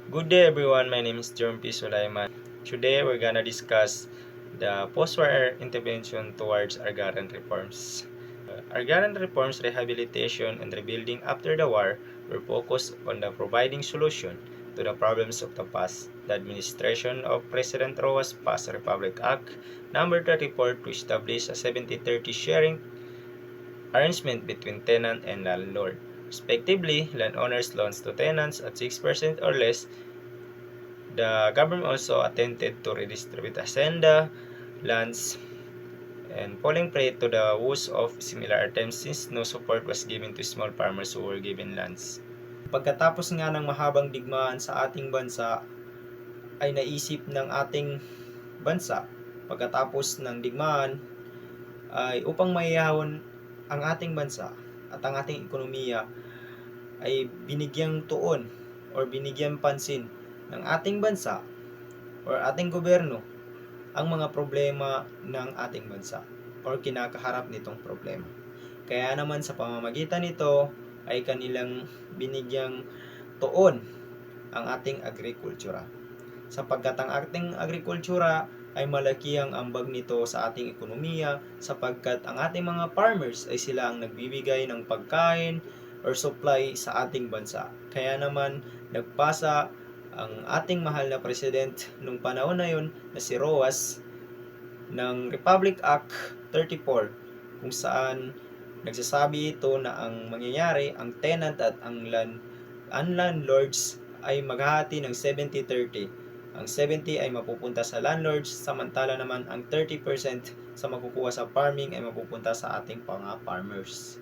Good day everyone, my name is Jerome P. Sulaiman. Today we're gonna discuss the post-war intervention towards agrarian reforms. Agrarian reforms, rehabilitation, and rebuilding after the war were focused on the providing solution to the problems of the past. The administration of President Roas passed Republic Act number 34 to establish a 70-30 sharing arrangement between tenant and landlord. Respectively, landowners loans to tenants at 6% or less. The government also attempted to redistribute hacienda, lands, and falling prey to the woes of similar attempts since no support was given to small farmers who were given lands. Pagkatapos nga ng mahabang digmaan sa ating bansa, ay naisip ng ating bansa pagkatapos ng digmaan ay upang maihahon ang ating bansa at ang ating ekonomiya ay binigyang tuon or binigyang pansin ng ating bansa or ating gobyerno ang mga problema ng ating bansa or kinakaharap nitong problema. Kaya naman sa pamamagitan nito ay kanilang binigyang tuon ang ating agrikultura. Sapagkat ang ating agrikultura ay malaki ang ambag nito sa ating ekonomiya sapagkat ang ating mga farmers ay sila ang nagbibigay ng pagkain or supply sa ating bansa. Kaya naman nagpasa ang ating mahal na president nung panahon na yon na si Roas ng Republic Act 34 kung saan nagsasabi ito na ang mangyayari ang tenant at ang landlords ay maghahati ng 70-30. Ang 70 ay mapupunta sa landlords samantala naman ang 30% sa makukuha sa farming ay mapupunta sa ating mga farmers.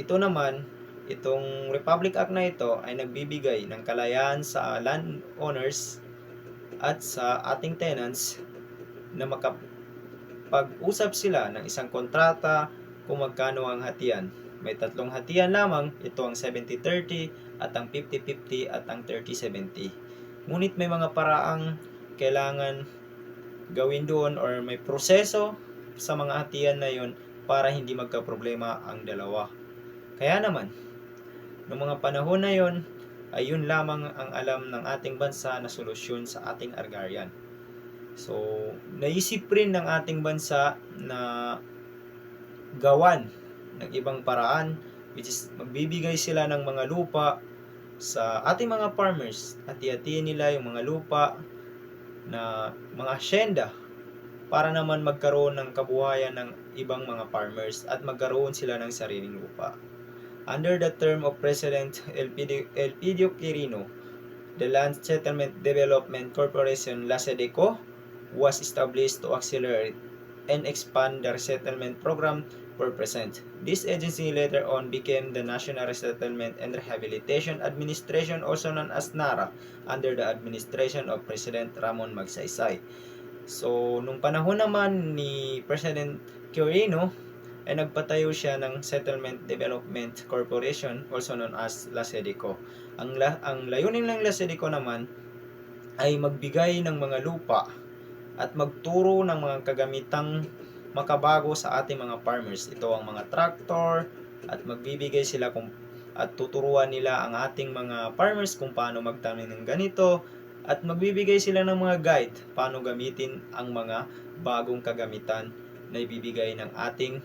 Ito naman, itong Republic Act na ito ay nagbibigay ng kalayaan sa landowners at sa ating tenants na makapag-usap sila ng isang kontrata kung magkano ang hatian. May tatlong hatian lamang, ito ang 70-30 at ang 50-50 at ang 30-70. Ngunit may mga paraang kailangan gawin doon or may proseso sa mga hatian na yon para hindi magka-problema ang dalawa. Kaya naman, noong mga panahon na yon ay yun lamang ang alam ng ating bansa na solusyon sa ating agrarian. So, naisip rin ng ating bansa na gawan ng ibang paraan which is magbibigay sila ng mga lupa sa ating mga farmers at hati-hatiin nila yung mga lupa na mga asyenda para naman magkaroon ng kabuhayan ng ibang mga farmers at magkaroon sila ng sariling lupa. Under the term of President Elpidio Quirino, the Land Settlement Development Corporation LASEDECO was established to accelerate and expand the resettlement program for present. This agency later on became the National Resettlement and Rehabilitation Administration, also known as NARA, under the administration of President Ramon Magsaysay. So, nung panahon naman ni President Quirino, ay nagpatayo siya ng Settlement Development Corporation, also known as LASEDECO. Ang layunin ng LASEDECO naman ay magbigay ng mga lupa at magturo ng mga kagamitang makabago sa ating mga farmers. Ito ang mga tractor at magbibigay sila at tuturuan nila ang ating mga farmers kung paano magtanim ng ganito at magbibigay sila ng mga guide paano gamitin ang mga bagong kagamitan na ibibigay ng ating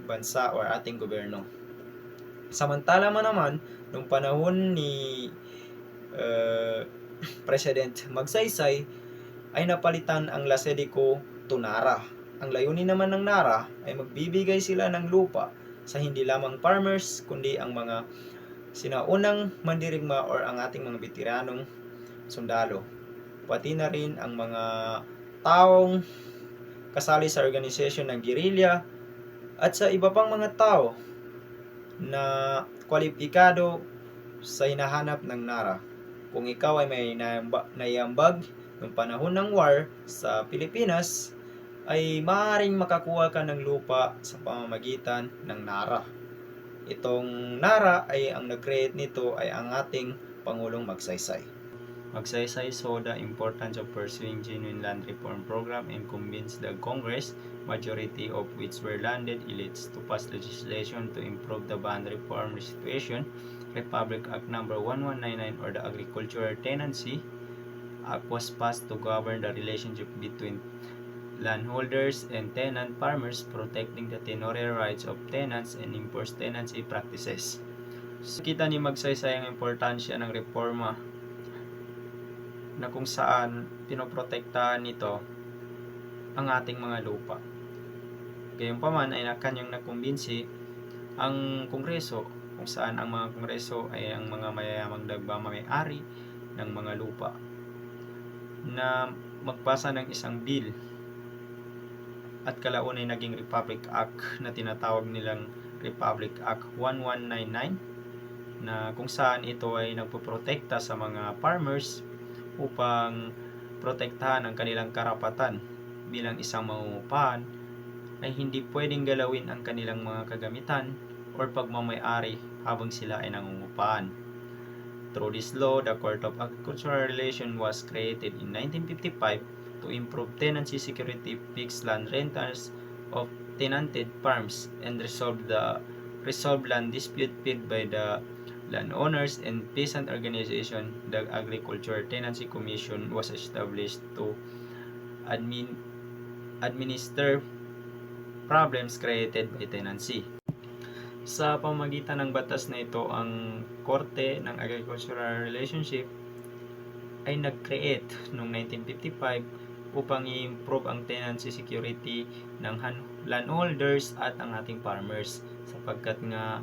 bansa or ating gobyerno. Samantala naman, nung panahon ni President Magsaysay ay napalitan ang LASEDECO to NARA. Ang layunin naman ng NARA ay magbibigay sila ng lupa sa hindi lamang farmers kundi ang mga sinaunang mandirigma or ang ating mga betiranong sundalo. Pati na rin ang mga taong kasali sa organisasyon ng guerrilla at sa iba pang mga tao na kwalipikado sa hinahanap ng NARA. Kung ikaw ay may naiambag noong panahon ng war sa Pilipinas, ay maaaring makakuha ka ng lupa sa pamamagitan ng NARA. Itong NARA ay ang nag-create nito ay ang ating Pangulong Magsaysay. Magsaysay saw the importance of pursuing genuine land reform program and convinced the Congress, majority of which were landed elites, to pass legislation to improve the land reform situation. Republic Act Number 1199 or the Agricultural Tenancy Act was passed to govern the relationship between landholders and tenant farmers, protecting the tenure rights of tenants and enforce tenancy practices. So, kita ni Magsaysay ang importansya ng reforma na kung saan pinoprotektahan nito ang ating mga lupa. Gayunpaman ay kanyang nakumbinsi ang Kongreso kung saan ang mga Kongreso ay ang mga mayayamang nagmamay-ari ng mga lupa na magpasa ng isang bill at kalaun ay naging Republic Act na tinatawag nilang Republic Act 1199 na kung saan ito ay nagpoprotekta sa mga farmers upang protektahan ang kanilang karapatan bilang isang mangungupahan ay hindi pwedeng galawin ang kanilang mga kagamitan or pagmamay-ari habang sila ay nangungupahan. Through this law, the Court of Agricultural Relations was created in 1955 to improve tenancy security, fix land rentals of tenanted farms, and resolve land dispute paid by the landowners and peasant organization. The Agricultural Tenancy Commission was established to administer problems created by tenancy. Sa pamamagitan ng batas na ito, ang Korte ng Agricultural Relationship ay nag-create noong 1955 upang i-improve ang tenancy security ng landholders at ang ating farmers, sapagkat nga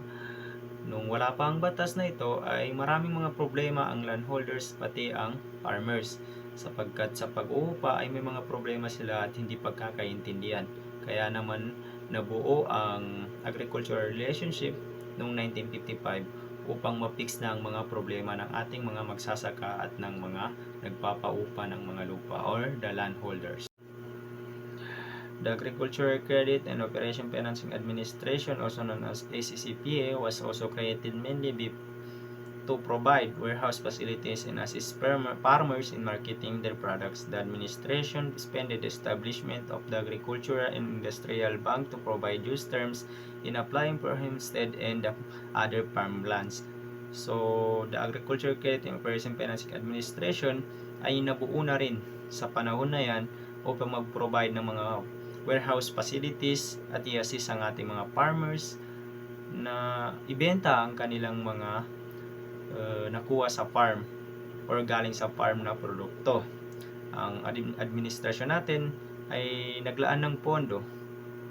nung wala pa ang batas na ito ay maraming mga problema ang landholders pati ang farmers, sapagkat sa pag-uupa ay may mga problema sila at hindi pagkakaintindihan. Kaya naman nabuo ang Agricultural Relationship noong 1955 upang ma-fix na ang mga problema ng ating mga magsasaka at ng mga nagpapaupa ng mga lupa or the landholders. The Agricultural Credit and Operation Financing Administration, also known as ACCPA, was also created mainly to provide warehouse facilities and assist farmers in marketing their products. The administration suspended the establishment of the Agricultural and Industrial Bank to provide use terms in applying for homestead and other farmlands. So, the Agricultural Credit and Operation Financing Administration ay nabuo na rin sa panahon na yan upang mag-provide ng mga warehouse facilities at i-assist ang ating mga farmers na ibenta ang kanilang mga nakuha sa farm or galing sa farm na produkto. Ang administrasyon natin ay naglaan ng pondo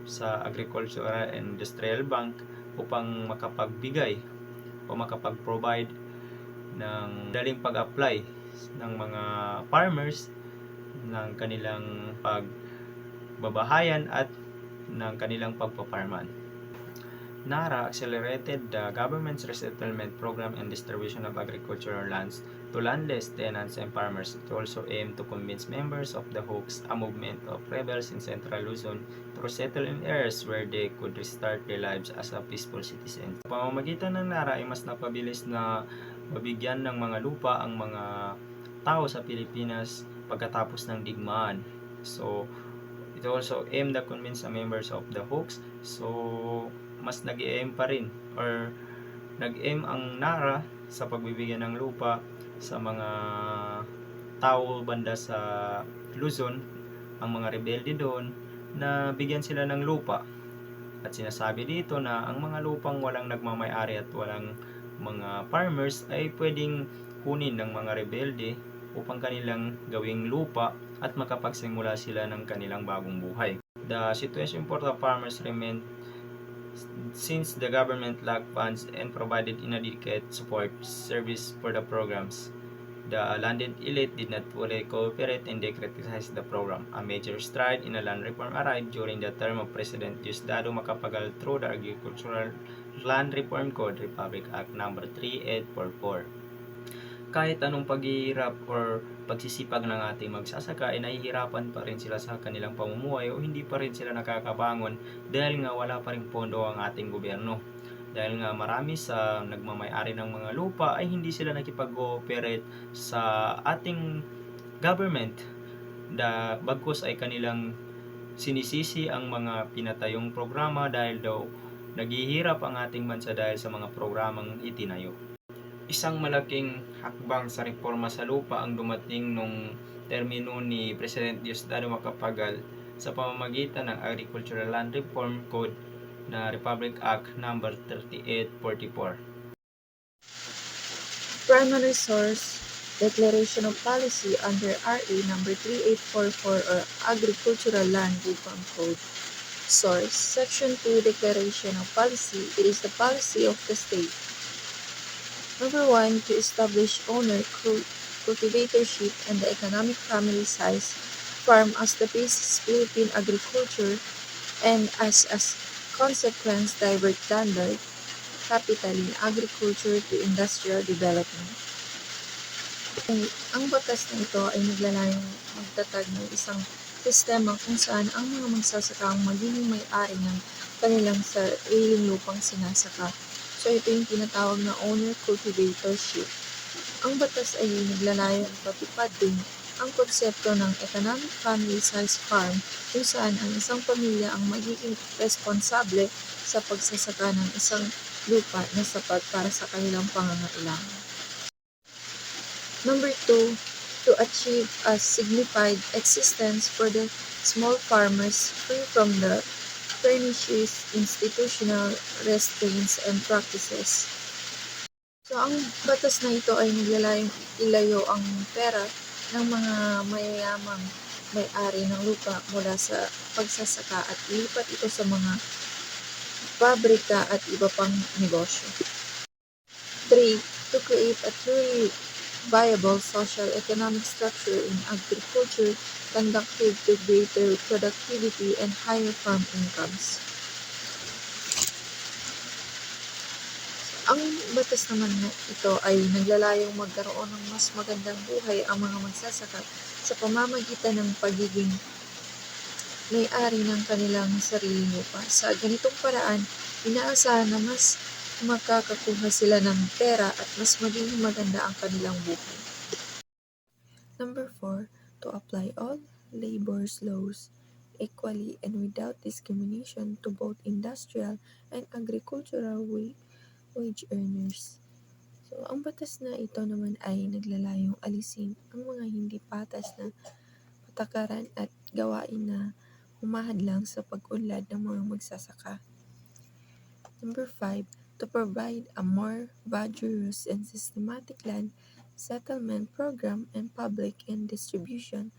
sa Agricultural and Industrial Bank upang makapagbigay o makapag-provide ng daling pag-apply ng mga farmers ng kanilang pagbabahayan at ng kanilang pagpaparman. NARA accelerated the government's resettlement program and distribution of agricultural lands to landless tenants and farmers. It also aimed to convince members of the Hawks, a movement of rebels in Central Luzon, to resettle in areas where they could restart their lives as a peaceful citizen. Sa pamamagitan ng NARA ay mas napabilis na mabigyan ng mga lupa ang mga tao sa Pilipinas pagkatapos ng digmaan. So, it also aimed to convince the members of the Hawks. So, mas nag-aim pa rin or nag-aim ang NARA sa pagbibigyan ng lupa sa mga tao banda sa Luzon, ang mga rebelde doon, na bigyan sila ng lupa. At sinasabi dito na ang mga lupang walang nagmamay-ari at walang mga farmers ay pwedeng kunin ng mga rebelde upang kanilang gawing lupa at makapagsimula sila ng kanilang bagong buhay. The situation for the farmers remained since the government lacked funds and provided inadequate support service for the programs. The landed elite did not fully cooperate and they criticized the program. A major stride in a land reform arrived during the term of President Diosdado Macapagal through the Agricultural Land Reform Code, Republic Act No. 3844. Kahit anong paghihirap or pagsisipag ng ating magsasaka ay nahihirapan pa rin sila sa kanilang pamumuhay o hindi pa rin sila nakakabangon dahil nga wala pa rin pondo ang ating gobyerno. Dahil nga marami sa nagmamay-ari ng mga lupa ay hindi sila nakipag-cooperate sa ating government. Bagkus ay kanilang sinisisi ang mga pinatayong programa dahil daw naghihirap ang ating bansa dahil sa mga programang itinayo. Isang malaking hakbang sa reforma sa lupa ang dumating nung termino ni President Diosdado Macapagal sa pamamagitan ng Agricultural Land Reform Code na Republic Act No. 3844. Primary source, Declaration of Policy under RA No. 3844 or Agricultural Land Reform Code. Source, Section 2, Declaration of Policy. It is the policy of the state. Number 1, to establish owner, cultivatorship, and the economic family size farm as the basis Philippine agriculture and as consequence divert landlord capital in agriculture to industrial development. Ang batas na ito ay naglalayong magtatag ng isang sistema kung saan ang mga magsasaka ang magiging may-ari ng kanilang sariling lupang sinasaka. So ito yung tinatawag na owner cultivatorship. Ang batas ay naglalayong patupad din ang konsepto ng economic family size farm kung saan ang isang pamilya ang magiging responsable sa pagsasaka ng isang lupa na sapat para sa kanilang pangangailangan. Number 2, to achieve a signified existence for the small farmers free from the pernicious institutional restraints and practices. So, ang batas na ito ay naglalayong ilayo ang pera ng mga mayayamang may-ari ng lupa mula sa pagsasaka at ilipat ito sa mga pabrika at iba pang negosyo. 3, to create a truly viable social economic structure in agriculture conducive to greater productivity and higher farm incomes. Ang batas naman na ito ay naglalayong magkaroon ng mas magandang buhay ang mga magsasaka sa pamamagitan ng pagiging may-ari ng kanilang sariling lupa. Sa ganitong paraan, inaasahan na mas makakakuha sila ng pera at mas magiging maganda ang kanilang buhay. Number 4, to apply all labor's laws equally and without discrimination to both industrial and agricultural wage earners. So, ang batas na ito naman ay naglalayong alisin ang mga hindi patas na patakaran at gawain na humahadlang sa pag-unlad ng mga magsasaka. Number 5, to provide a more vigorous and systematic land settlement program and public and distribution.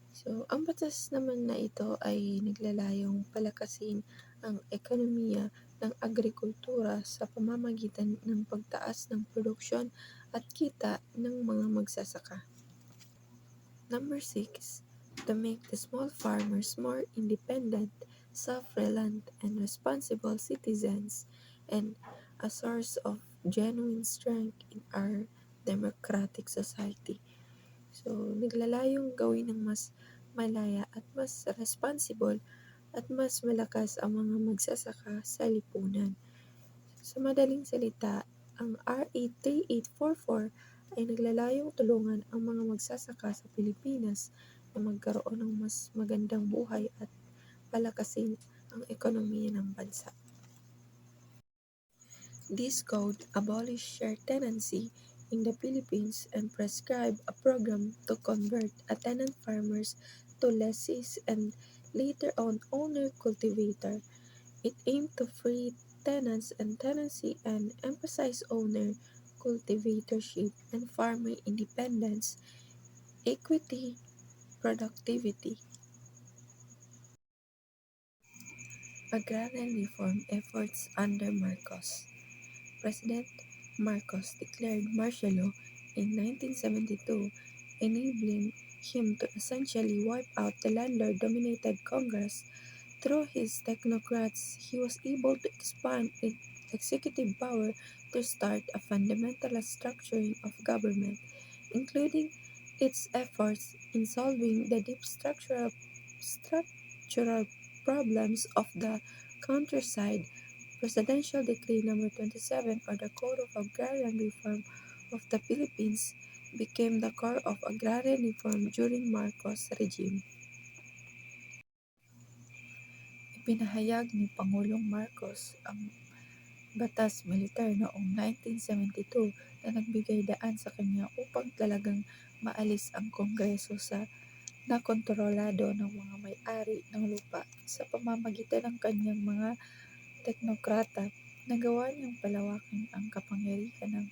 So, ang batas naman na ito ay naglalayong palakasin ang ekonomiya ng agrikultura sa pamamagitan ng pagtaas ng produksyon at kita ng mga magsasaka. Number 6, to make the small farmers more independent, self-reliant, and responsible citizens, and a source of genuine strength in our democratic society. So, naglalayong gawin ng mas malaya at mas responsible at mas malakas ang mga magsasaka sa lipunan. Sa madaling salita, ang RA 3844 ay naglalayong tulungan ang mga magsasaka sa Pilipinas na magkaroon ng mas magandang buhay at palakasin ang ekonomiya ng bansa. This code abolished shared tenancy in the Philippines and prescribed a program to convert a tenant farmers to lessees and later on owner-cultivator. It aimed to free tenants and tenancy and emphasize owner cultivatorship and farmer independence, equity, productivity. Agrarian reform efforts under Marcos. President Marcos declared martial law in 1972, enabling him to essentially wipe out the landlord-dominated Congress. Through his technocrats, he was able to expand executive power to start a fundamental structuring of government, including its efforts in solving the deep structural problems of the countryside. Presidential Decree No. 27 or the Code of Agrarian Reform of the Philippines became the core of agrarian reform during Marcos regime. Ipinahayag ni Pangulong Marcos ang batas militar noong 1972 na nagbigay daan sa kanya upang talagang maalis ang Kongreso sa nakontrolado ng mga may-ari ng lupa sa pamamagitan ng kanyang mga teknokrata. Nagawa niyang palawakin ang kapangyarihan ng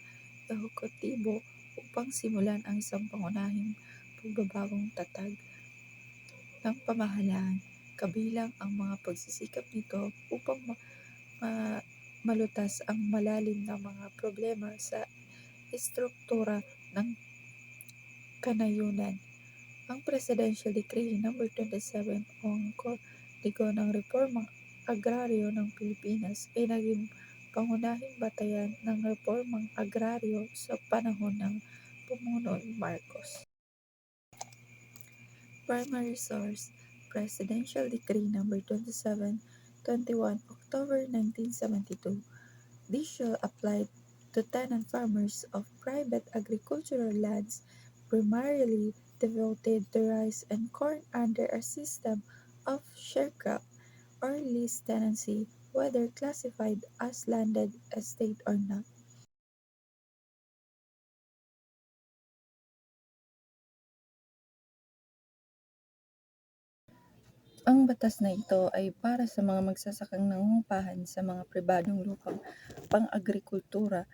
ehekutibo upang simulan ang isang pangunahing pagbabagong tatag ng pamahalaan, kabilang ang mga pagsisikap nito upang malutas ang malalim na mga problema sa estruktura ng kanayunan. Ang Presidential Decree No. 27 o ang Kodigo ng Reformang Agraryo ng Pilipinas ay naging pangunahing batayan ng reformang agraryo sa panahon ng pamumuno ni Marcos. Primary source: Presidential Decree No. 27, 21 October 1972. This shall apply to tenant farmers of private agricultural lands primarily devoted to rice and corn under a system of sharecrop or lease tenancy, whether classified as landed estate or not. Ang batas na ito ay para sa mga magsasakang nangungupahan sa mga pribadong lupang pang-agrikultura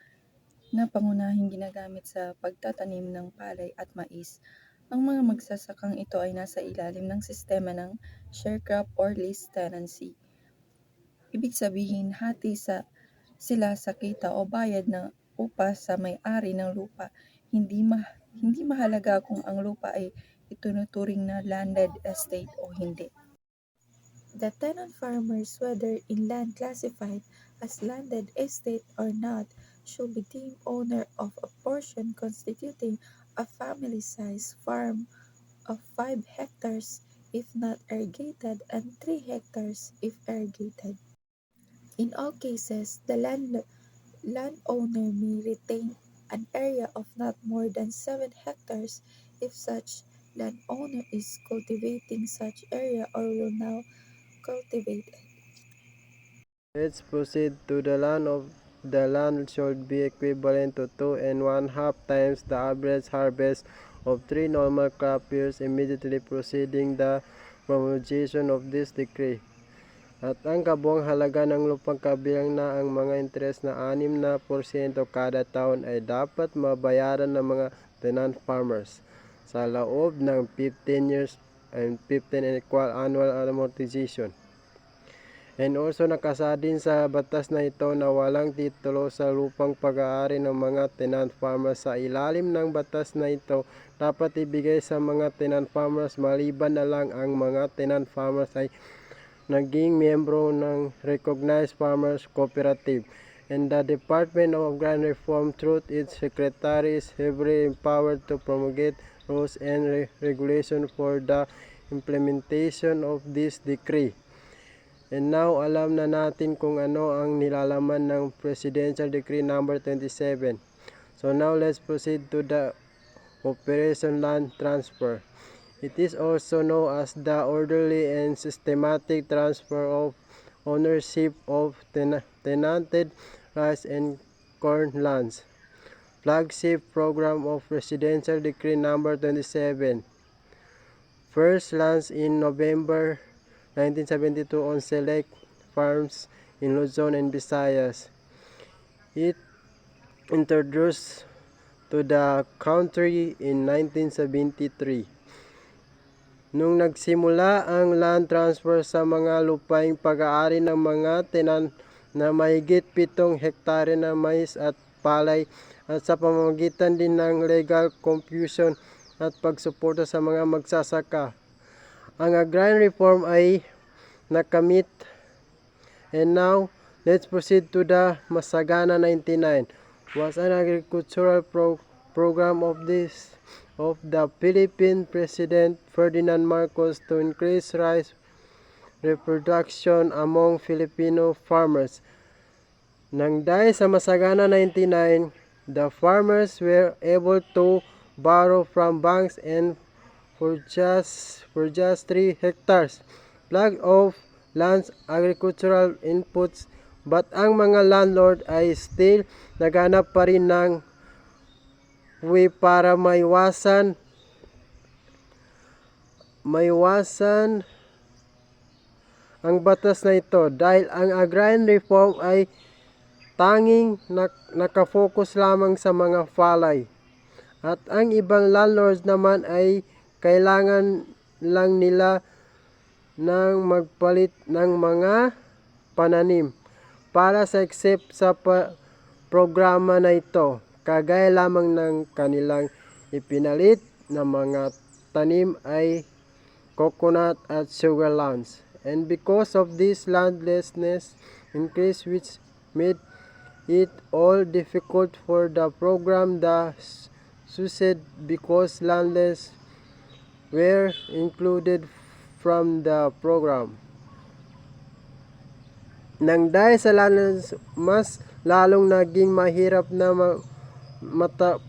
na pangunahing ginagamit sa pagtatanim ng palay at mais. Ang mga magsasakang ito ay nasa ilalim ng sistema ng sharecrop or lease tenancy. Ibig sabihin, sila sa kita o bayad ng upa sa may-ari ng lupa. Hindi mahalaga kung ang lupa ay itinuturing na landed estate o hindi. The tenant farmers, whether in land classified as landed estate or not, shall be deemed owner of a portion constituting a family-sized farm of 5 hectares if not irrigated and 3 hectares if irrigated. In all cases, the landowner may retain an area of not more than 7 hectares if such landowner is cultivating such area or will now cultivate it. Let's proceed to the land should be equivalent to 2.5 times the average harvest of 3 normal crop years immediately preceding the promulgation of this decree. At ang kabuang halaga ng lupang kabilang na ang mga interes na 6% kada taon ay dapat mabayaran ng mga tenant farmers sa loob ng 15 years and 15 and equal annual amortization. And also nakasa din sa batas na ito na walang titulo sa lupang pag-aari ng mga tenant farmers. Sa ilalim ng batas na ito, dapat ibigay sa mga tenant farmers maliban na lang ang mga tenant farmers ay naging miyembro ng Recognized Farmers Cooperative. And the Department of Agrarian Reform, through its secretary, is heavily empowered to promulgate rules and regulation for the implementation of this decree. And now, alam na natin kung ano ang nilalaman ng Presidential Decree No. 27. So now, let's proceed to the Operation Land Transfer. It is also known as the orderly and systematic transfer of ownership of tenanted rice and corn lands. Flagship Program of Presidential Decree No. 27. First launched in November 1972 on select farms in Luzon and Visayas. It introduced to the country in 1973. Nung nagsimula ang land transfer sa mga lupaing pag-aari ng mga tenant na mahigit 7 hektare na mais at palay at sa pamamagitan din ng legal confusion at pagsuporta sa mga magsasaka. Ang agrarian reform ay nakamit. And now, let's proceed to the Masagana 99. Was an agricultural program of the Philippine President Ferdinand Marcos to increase rice reproduction among Filipino farmers. Nang dahil sa Masagana 99, the farmers were able to borrow from banks and for just 3 hectares plot of lands agricultural inputs But ang mga landlord ay still naghanap pa rin ng way para maiwasan ang batas na ito dahil ang agrarian reform ay tanging nakafocus lamang sa mga palay. At ang ibang landlords naman ay kailangan lang nila ng magpalit ng mga pananim para sa except sa programa na ito, kagaya lamang ng kanilang ipinalit na mga tanim ay coconut at sugar lands. And because of this landlessness increase which made it all difficult for the program the succeed because landless were included from the program. Nang dahil sa landless, mas lalong naging mahirap na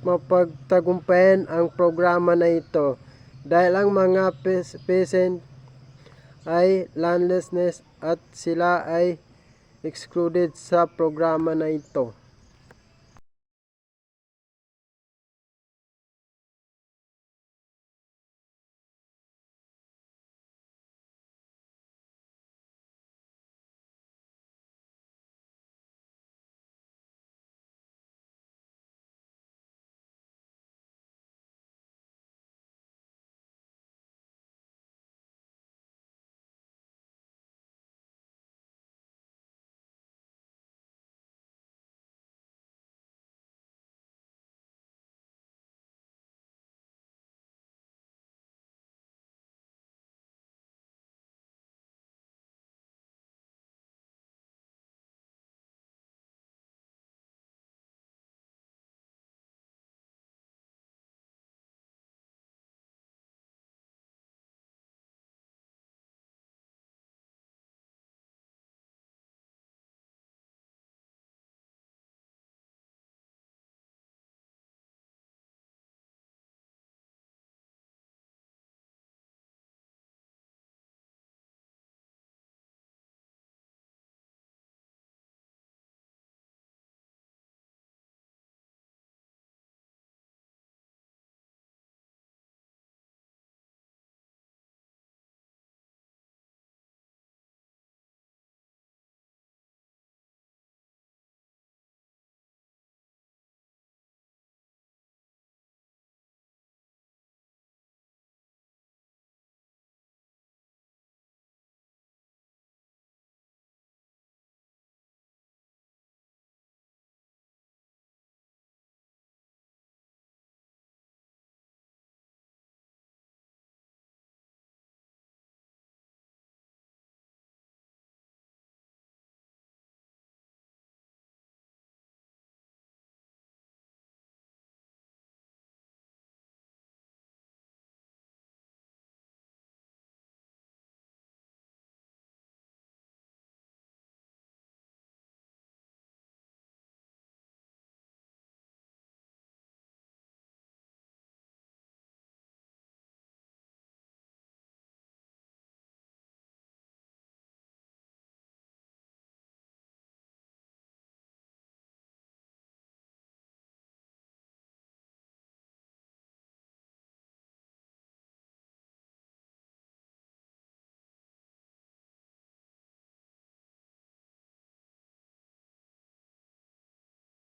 mapagtagumpayan ang programa na ito dahil ang mga peasant ay landlessness at sila ay excluded sa programa na ito.